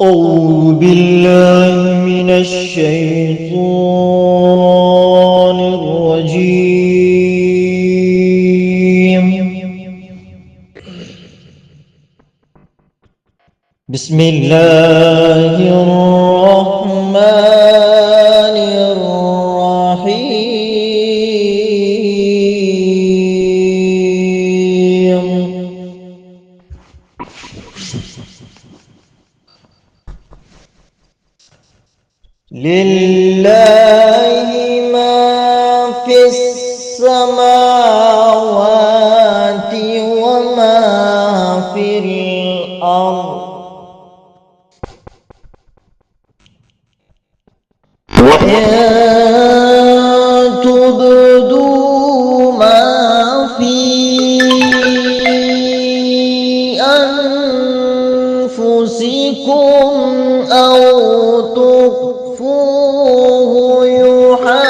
أعوذ بالله من الشيطان الرجيم. بسم الله الرحمن الرحيم. لله ما في السماوات وما في الأرض، وإن تبدوا ما في أنفسكم أو تخفوه يحاسبكم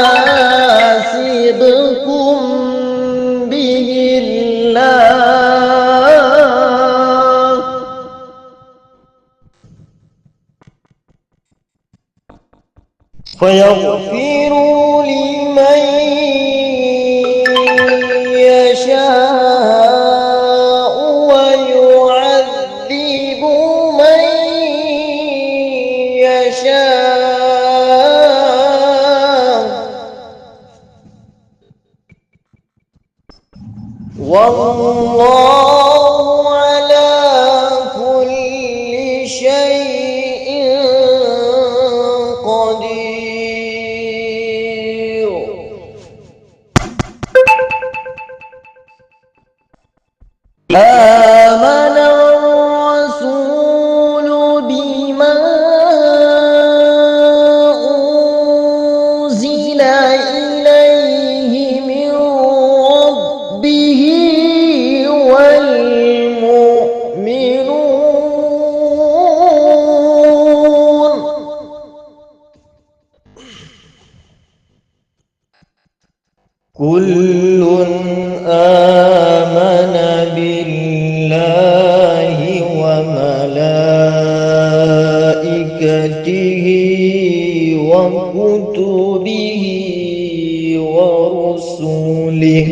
به الله، فيغفر لمن يشاء ويعذب من يشاء، والله على كل شيء قدير. آمن الرسول بما أنزل إليه من ربه والمؤمنون كل آمن بالله وملائكته وكتبه ورسله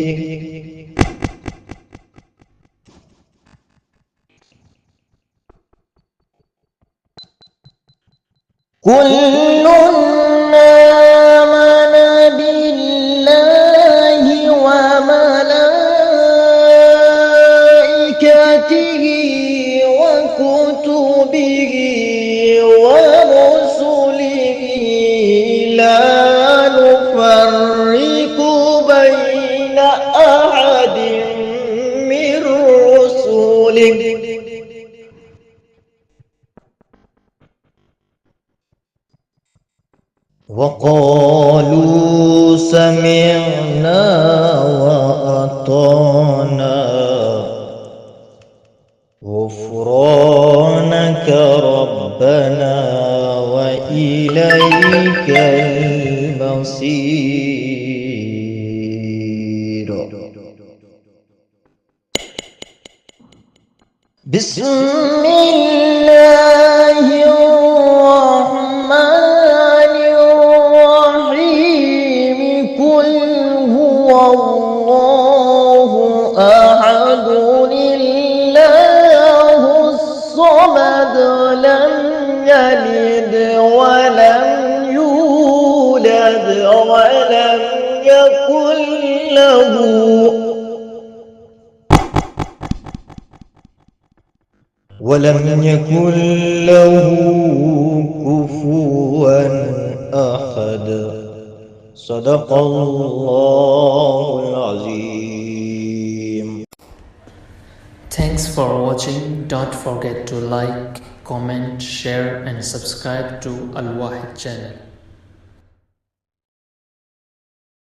كل آمن بالله وملائكته وكتبه ورسله لا نفرق بين أحد من رسله وقالوا سمعنا وأطعنا غفرانك ربنا وإليك المصير. بسم الله الرحمن الرحيم. قل هو الله أحد الله الصمد لم يلد ولم يولد ولم يكن له كفوا أحد. صدق الله العظيم. Thanks for watching. Don't forget to like, comment, share and subscribe to Al Wahid channel.